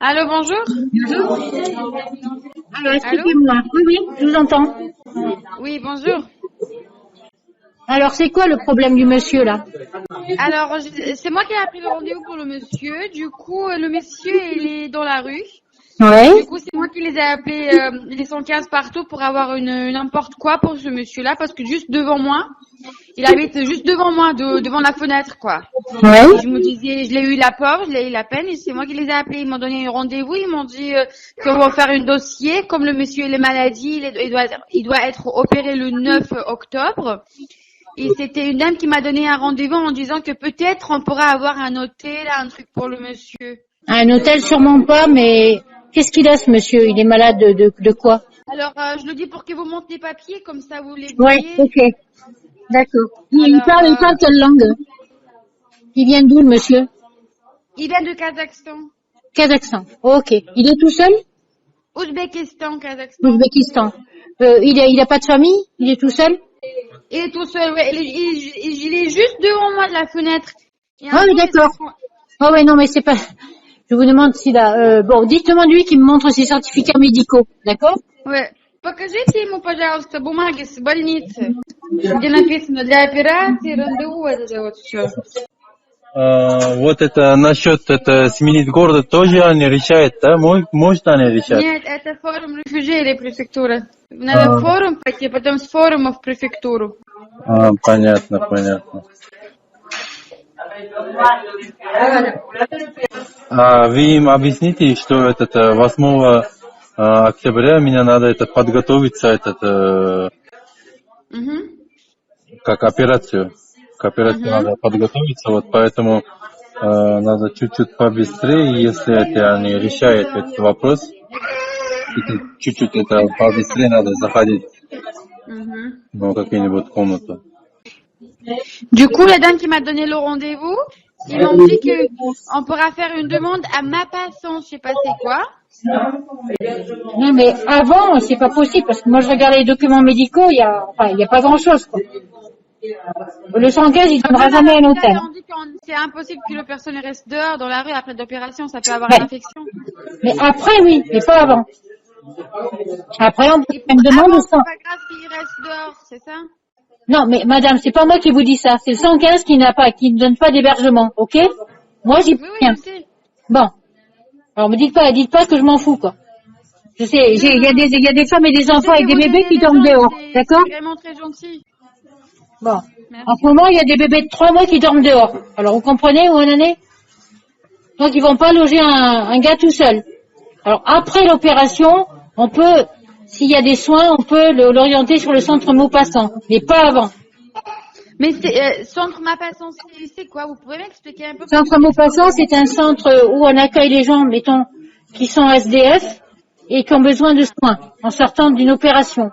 Allô, bonjour. Bonjour. Alors, Allô? expliquez-moi. Oui, oui, je vous entends. Oui, bonjour. Alors, c'est quoi le problème du monsieur, là? Alors, c'est moi qui ai pris le rendez-vous pour le monsieur. Du coup, le monsieur, il est dans la rue. Du Oui. coup, c'est moi qui les ai appelés, les 115 partout pour avoir une n'importe quoi pour ce monsieur-là, parce que juste devant moi, il habite juste devant moi, devant la fenêtre, quoi. Et Oui. je me disais, je l'ai eu la pauvre, je l'ai eu la peine, et c'est moi qui les ai appelés. Ils m'ont donné un rendez-vous, ils m'ont dit qu'on va faire un dossier, comme le monsieur a les maladies, il doit être opéré le 9 octobre. Et c'était une dame qui m'a donné un rendez-vous en disant que peut-être on pourra avoir un hôtel, un truc pour le monsieur. Un hôtel, sûrement pas, mais qu'est-ce qu'il a, ce monsieur? Il est malade de quoi? Alors, je le dis pour que vous montrez les papiers, comme ça vous les Ouais, voyez. ok. D'accord. Alors, Il parle quelle langue? Il vient d'où, le monsieur? il vient de Kazakhstan. Kazakhstan. Ok. Il est tout seul? Ouzbékistan, Kazakhstan. Ouzbékistan. Il a pas de famille? Il est tout seul? Il est tout seul, ouais. Il est juste devant moi de la fenêtre. Et un Ah oui, jour, d'accord. Ah ouais, non, mais c'est pas... Je vous demande s'il a... Bon, dites-moi lui qui me montre ses certificats médicaux, d'accord? Ouais. Покажите ему, пожалуйста, бумаги с больницы, где написано для операции, рандеву, это вот все. Вот это насчет сменить город тоже они решают, да? Может они решать? Нет, это форум рефюжи или префектура. Надо в форум пойти, потом с форума в префектуру. Понятно. Вы им объясните, что 8 октября мне надо подготовиться, как операцию. К операции надо подготовиться, вот поэтому надо чуть-чуть побыстрее, если они решают этот вопрос, чуть-чуть побыстрее надо заходить в какие-нибудь комнаты. Du coup, la dame qui m'a donné le rendez-vous, ils m'ont dit que on pourra faire une demande à ma patiente, je sais pas c'est quoi. Non, mais avant, c'est pas possible, parce que moi, je regarde les documents médicaux, il y a pas grand-chose, quoi. Le 115, il donnera jamais un hôtel. On dit que c'est impossible que la personne reste dehors dans la rue après l'opération, ça peut avoir une infection. Mais après, oui, mais pas avant. Après, on me demande où c'est ça. pas grave qu'il reste dehors, c'est ça? Non, mais madame, c'est pas moi qui vous dis ça. C'est le 115 qui ne donne pas d'hébergement, ok? Moi, j'y peux rien. Je sais. Bon. Alors, me dites pas que je m'en fous, quoi. Je sais, il y a des femmes et des enfants et des bébés qui dorment dehors, d'accord? C'est vraiment très gentil. Bon. Merci. En ce moment, il y a des bébés de 3 mois qui dorment dehors. Alors, vous comprenez où on en est? Donc, ils vont pas loger un gars tout seul. Alors, après l'opération, on peut, s'il y a des soins, on peut l'orienter sur le centre Maupassant, mais pas avant. Mais centre Maupassant, c'est quoi? Vous pouvez m'expliquer un peu? Centre Maupassant, c'est un centre où on accueille les gens, mettons, qui sont SDF et qui ont besoin de soins en sortant d'une opération.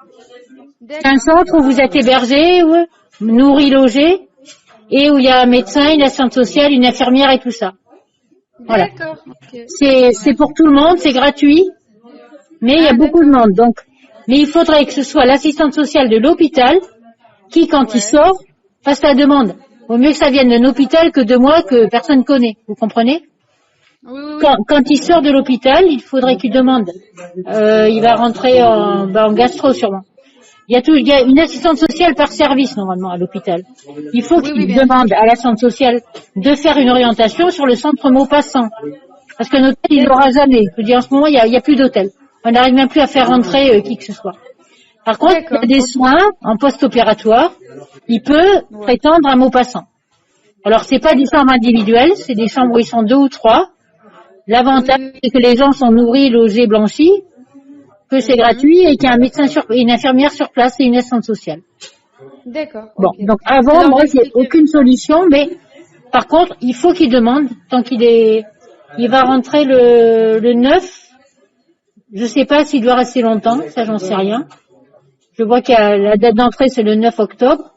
C'est un centre où vous êtes hébergé, nourri, logé, et où il y a un médecin, une assistante sociale, une infirmière et tout ça. Voilà. D'accord. Okay. C'est pour tout le monde, c'est gratuit, mais il y a beaucoup de monde. Donc, mais il faudrait que ce soit l'assistante sociale de l'hôpital qui, quand il sort, fasse la demande. Vaut mieux que ça vienne d'un hôpital que de moi que personne connaît. Vous comprenez? Oui. Quand il sort de l'hôpital, il faudrait qu'il demande. Il va rentrer en gastro sûrement. Il y a une assistante sociale par service normalement à l'hôpital. Il faut qu'il demande à l'assistante sociale de faire une orientation sur le centre Maupassant. Parce qu'un hôtel, il l'aura jamais. Je veux dire, en ce moment, il y a plus d'hôtel. On n'arrive même plus à faire rentrer qui que ce soit. Par contre, il y a des soins en post-opératoire. Il peut prétendre à Maupassant. Alors, c'est pas des chambres individuelles, c'est des chambres où ils sont 2 ou 3. L'avantage, c'est que les gens sont nourris, logés, blanchis, que c'est gratuit et qu'il y a un médecin une infirmière sur place et une assistante sociale. D'accord. Bon, donc avant, moi, j'ai aucune solution, mais par contre, il faut qu'il demande, tant il va rentrer le 9. Je sais pas s'il doit rester longtemps, ça j'en sais rien. Je vois qu'il y a la date d'entrée, c'est le 9 octobre.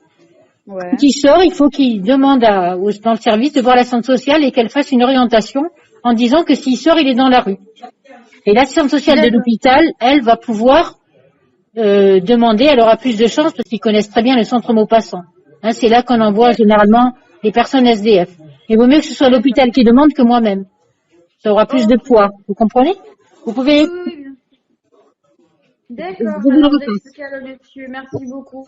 Ouais. Quand il sort, il faut qu'il demande dans le service de voir l'assistante sociale et qu'elle fasse une orientation en disant que s'il sort, il est dans la rue. Et l'assistante sociale de l'hôpital, elle va pouvoir demander, elle aura plus de chance parce qu'ils connaissent très bien le centre Maupassant. Hein, c'est là qu'on envoie généralement les personnes SDF. Il vaut mieux que ce soit l'hôpital qui demande que moi-même. Ça aura plus de poids. Vous comprenez? Vous pouvez... Oui. D'accord, Vous alors le d'expliquer monsieur, merci beaucoup.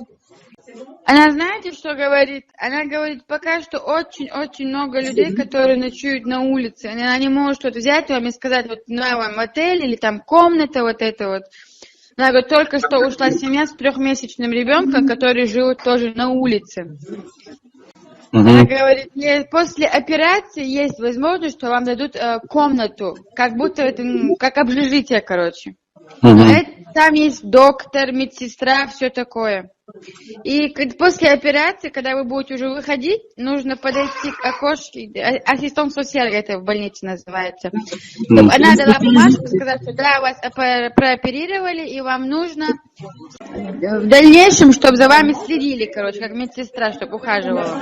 Она, знаете, что говорит? Она говорит, пока что очень-очень много людей, которые ночуют на улице. Она не может вот взять вам и сказать, вот на вам отель или там комната, вот это вот. Она говорит, только что ушла семья с 3-месячным ребенком, который живет тоже на улице. Она говорит, после операции есть возможность, что вам дадут комнату, как будто это, как общежитие, короче. Там есть доктор, медсестра, все такое. И после операции, когда вы будете уже выходить, нужно подойти к окошке, ассистент социаль это в больнице называется. Она дала бумажку, сказать, что да, вас прооперировали, и вам нужно в дальнейшем, чтобы за вами следили, короче, как медсестра, чтобы ухаживала.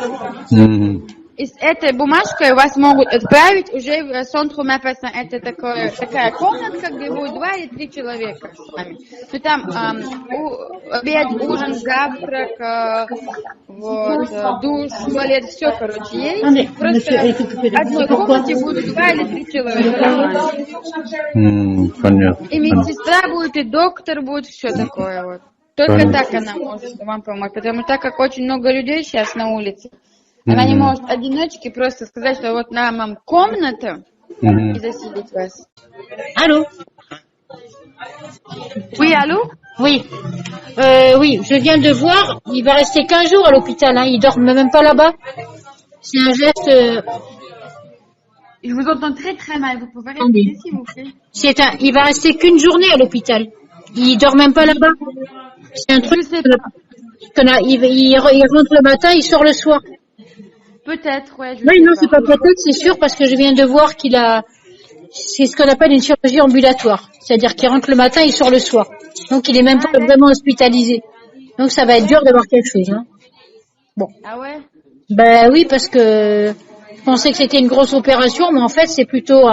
И с этой бумажкой вас могут отправить уже в Центр Мэппеса. Это такая комнатка, где будет 2 или 3 человека с вами. Ну там обед, ужин, завтрак, душ, туалет, все, короче, есть. Просто в одной комнате будет 2 или 3 человека. Понятно. И медсестра будет, и доктор будет, все такое вот. Только так она может вам помочь, потому что так как очень много людей сейчас на улице, она не может одиночке просто сказать, что вот нам вам комната и заселить вас. Allô? Oui, allô? Oui. Oui, je viens de voir, il va rester 15 jours à l'hôpital, hein. Il dort même pas là-bas. C'est un geste... Je vous entends très très mal, vous pouvez répéter s'il vous plaît? Il va rester qu'une journée à l'hôpital. Il dort même pas là-bas. C'est un truc... Il rentre le matin, il sort le soir. Peut-être, ouais. Oui, non, c'est pas peut-être, c'est sûr, parce que je viens de voir qu'il a... C'est ce qu'on appelle une chirurgie ambulatoire. C'est-à-dire qu'il rentre le matin, il sort le soir. Donc, il est même pas vraiment hospitalisé. Donc, ça va être dur d'avoir quelque chose, hein. Bon. Ah ouais? Ben oui, parce que je pensais que c'était une grosse opération, mais en fait, c'est plutôt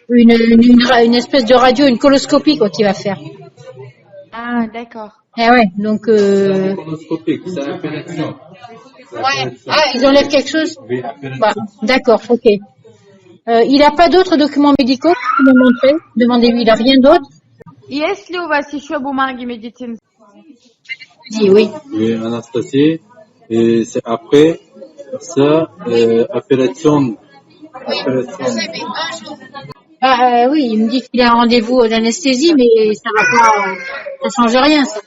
une espèce de radio, une coloscopie, quoi, qu'il va faire. Ah, d'accord. Eh ouais, donc... Coloscopique, c'est l'appellation. Ouais. Ah, ils enlèvent quelque chose? Bah, d'accord, ok. Il n'a pas d'autres documents médicaux pour me montrer? Demandez-lui, il n'a rien d'autre? Есть ли у вас еще бумаги медицинские? Oui. Oui, Anastasie, et c'est après ça, appellation. Ah, oui, il me dit qu'il a un rendez-vous d'anesthésie, mais ça va pas, ça change rien, ça.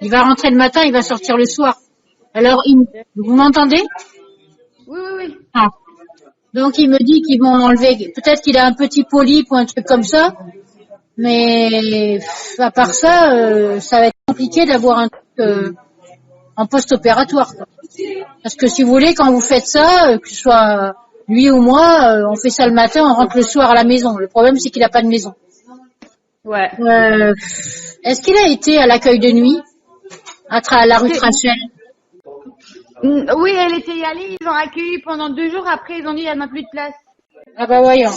Il va rentrer le matin, il va sortir le soir. Alors, vous m'entendez? Oui. Ah. Donc, il me dit qu'ils vont enlever, peut-être qu'il a un petit polype ou un truc comme ça, mais à part ça, ça va être compliqué d'avoir un truc en post-opératoire, quoi. Parce que si vous voulez, quand vous faites ça, que ce soit lui ou moi, on fait ça le matin, on rentre le soir à la maison. Le problème, c'est qu'il n'a pas de maison. Ouais. Est-ce qu'il a été à l'accueil de nuit à la rue Trachel? Oui, elle était y allée, ils l'ont accueillie pendant 2 jours, après ils ont dit il n'y a plus de place. Ah bah voyons.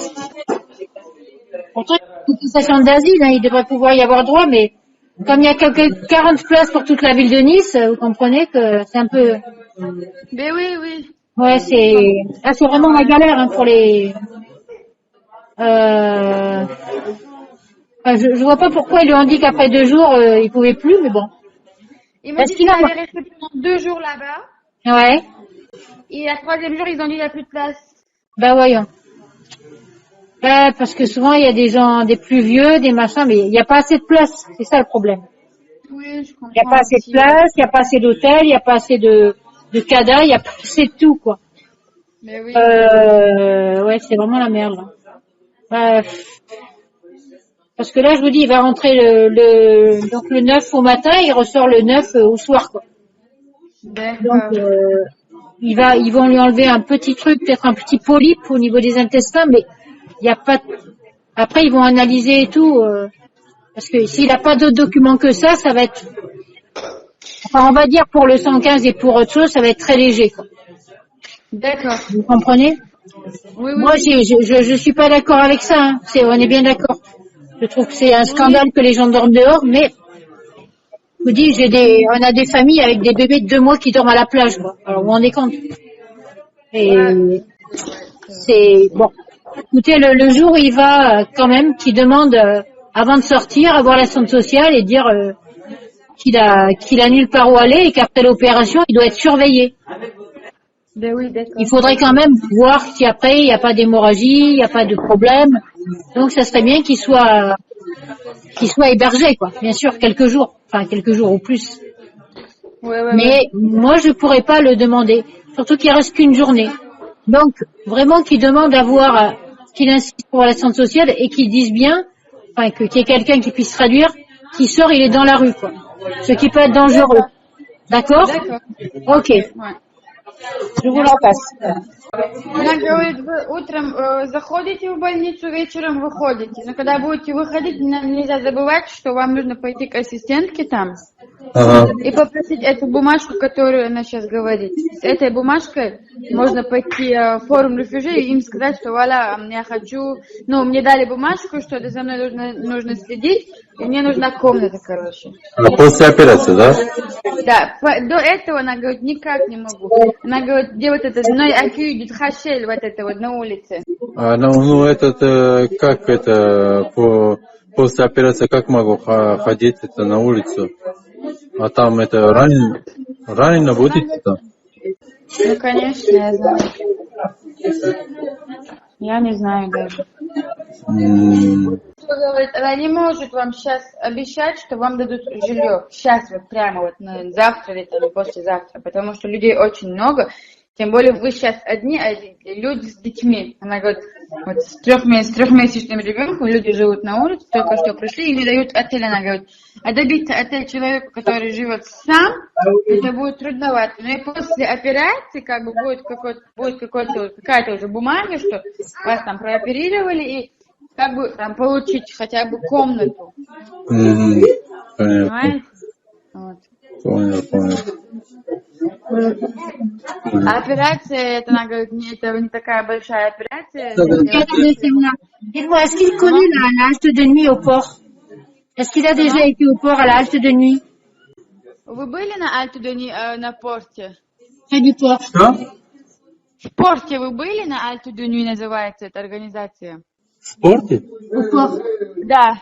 Pourtant, une station d'asile, hein, il devrait pouvoir y avoir droit, mais comme il y a 40 places pour toute la ville de Nice, vous comprenez que c'est un peu... Mais oui. Ouais, c'est vraiment la galère, hein, pour les... je vois pas pourquoi ils lui ont dit qu'après 2 jours, il pouvait plus, mais bon. Il m'a dit qu'il allait rester pendant 2 jours là-bas. Ouais. Et le 3e jour, ils ont dit il n'y a plus de place. Ben voyons. Parce que souvent, il y a des gens, des plus vieux, des machins, mais il n'y a pas assez de place. C'est ça le problème. Oui, je comprends. Il n'y a pas assez de place, il n'y a pas assez d'hôtel, il n'y a pas assez de CADA, il n'y a pas assez de tout, quoi. Mais oui. Ouais, c'est vraiment la merde, là. Parce que là, je vous dis, il va rentrer donc le 9 au matin, il ressort le 9 au soir, quoi. D'accord. Donc, ils vont lui enlever un petit truc, peut-être un petit polype au niveau des intestins, mais il n'y a pas. Après, ils vont analyser et tout, parce que s'il n'a pas d'autres documents que ça, ça va être. Enfin, on va dire pour le 115 et pour autre chose, ça va être très léger, quoi. D'accord. Vous comprenez? Oui. Moi, je suis pas d'accord avec ça. Hein. On est bien d'accord. Je trouve que c'est un scandale que les gens dorment dehors, mais je vous dis, on a des familles avec des bébés de 2 mois qui dorment à la plage, quoi. Alors, vous vous rendez compte? Et c'est bon. Écoutez, le jour où il va, quand même, qui demande, avant de sortir, à voir la centre sociale et dire qu'il a nulle part où aller et qu'après l'opération, il doit être surveillé. Ben oui, d'accord. Il faudrait quand même voir si après, il n'y a pas d'hémorragie, il n'y a pas de problème. Donc, ça serait bien qu'il soit hébergé, quoi. Bien sûr, quelques jours ou plus. Mais moi, je pourrais pas le demander. Surtout qu'il reste qu'une journée. Donc, vraiment qu'il demande à voir, qu'il insiste pour la centre sociale et qu'il dise bien, qu'il y ait quelqu'un qui puisse traduire, qui sort, il est dans la rue, quoi. Ce qui peut être dangereux. D'accord? Ok. Ouais. Je vous la passe. Она говорит, вы утром заходите в больницу, вечером выходите. Но когда будете выходить, нельзя забывать, что вам нужно пойти к ассистентке там и попросить эту бумажку, которую она сейчас говорит. С этой бумажкой можно пойти в форум рефюжи и им сказать, что вуаля, я хочу, мне дали бумажку, что за мной нужно следить, и мне нужна комната, короче. После операции, да? Да, до этого она говорит, никак не могу. Она говорит, где вот этот ной акюдит хашель, вот это вот на улице. Как это, после операции, как могу ходить это на улицу? А там это ранено будет это? Ну, конечно, я знаю. Я не знаю даже. Говорит, она не может вам сейчас обещать, что вам дадут жилье. Сейчас вот прямо вот завтра или там, послезавтра. Потому что людей очень много. Тем более вы сейчас одни, а люди с детьми. Она говорит, вот с трехмесячным ребенком люди живут на улице, только что пришли и не дают отель. Она говорит, а добиться отель человеку, который живет сам, это будет трудновато. Но и после операции как бы будет какая-то уже бумага, что вас там прооперировали, и как бы там получить хотя бы комнату. Понимаете? Вот. Понял. А операция, это, она говорит, это не такая большая операция. Dites-moi, est-ce qu'il connaît la halte de nuit au port? Est-ce qu'il a déjà été au port à la halte de nuit? Вы были на Альте де Нуи, на порте? Près du port. Что? В порте вы были на Альте де Нуи, называется эта организация? В спорте? Au port. Да.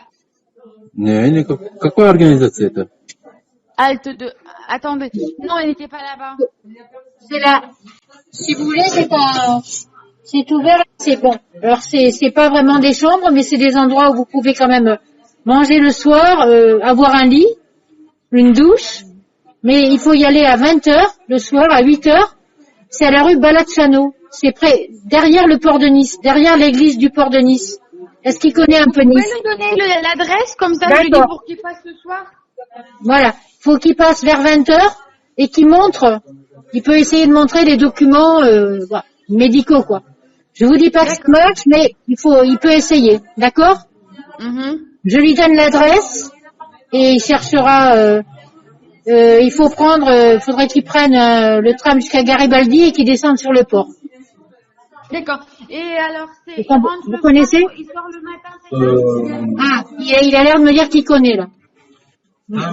Не, какая организация это? Альте де... Attendez, non, il n'était pas là-bas. C'est là. Si vous voulez, c'est ouvert, c'est bon. Alors c'est pas vraiment des chambres, mais c'est des endroits où vous pouvez quand même manger le soir, avoir un lit, une douche. Mais il faut y aller à 20h, le soir, à 8h. C'est à la rue Balatchano. C'est près, derrière le port de Nice, derrière l'église du port de Nice. Est-ce qu'il connaît un peu Nice? Vous pouvez nous donner l'adresse, comme ça je lui dis pour qu'il passe ce soir? Voilà. Faut qu'il passe vers 20h et qu'il montre, il peut essayer de montrer les documents médicaux, quoi. Je vous dis pas que ça marche, mais il peut essayer. D'accord? Je lui donne l'adresse et il cherchera, il faudrait qu'il prenne le tram jusqu'à Garibaldi et qu'il descende sur le port. D'accord. Et alors, vous connaissez? Il sort le matin, c'est ça? Il a l'air de me dire qu'il connaît, là. Я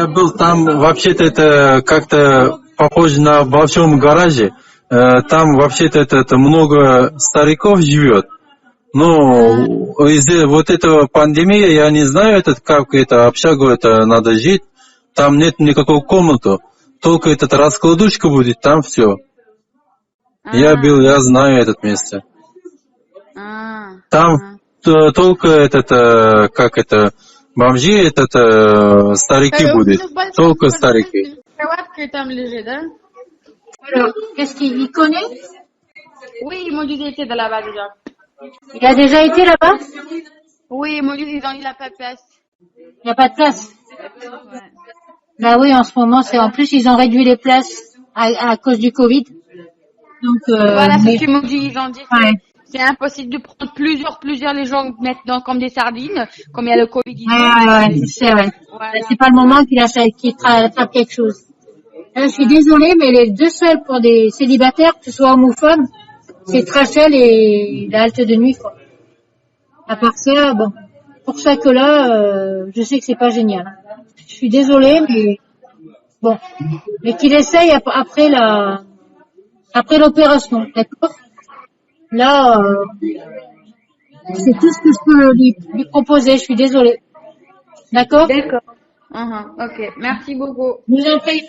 был там, вообще-то это как-то похоже на большом гараже. Там вообще-то это много стариков живет. Но из-за вот этого пандемии, я не знаю, как это общагу это надо жить. Там нет никакой комнаты. Только раскладушка будет, там все. Я знаю это место. Там только бомжи, старики будут. Только старики. Кроватка там лежит, да? Alors, qu'est-ce qu'il connaît? Oui, ils m'ont dit qu'il était de là-bas déjà. Il a déjà été là-bas? Oui, ils m'ont dit qu'ils ont eu la place. Il n'y a pas de place? Ouais. Bah oui, en ce moment, en plus, ils ont réduit les places à cause du Covid. Donc, voilà ce qu'ils m'ont dit. Ils ont dit ouais. C'est impossible de prendre plusieurs les gens maintenant comme des sardines, comme il y a le Covid. Ouais, c'est vrai. Voilà. C'est pas le moment qu'il attrape quelque chose. Je suis désolée, mais les deux seuls pour des célibataires, que ce soit hommes ou femmes, c'est Trachel et la halte de nuit, quoi. À part ça, bon, pour ça que là, je sais que c'est pas génial. Je suis désolée, mais bon, mais qu'il essaye après l'opération, d'accord? Là, c'est tout ce que je peux lui proposer. Je suis désolée. D'accord? D'accord. Ok. Merci beaucoup. Je vous en prie.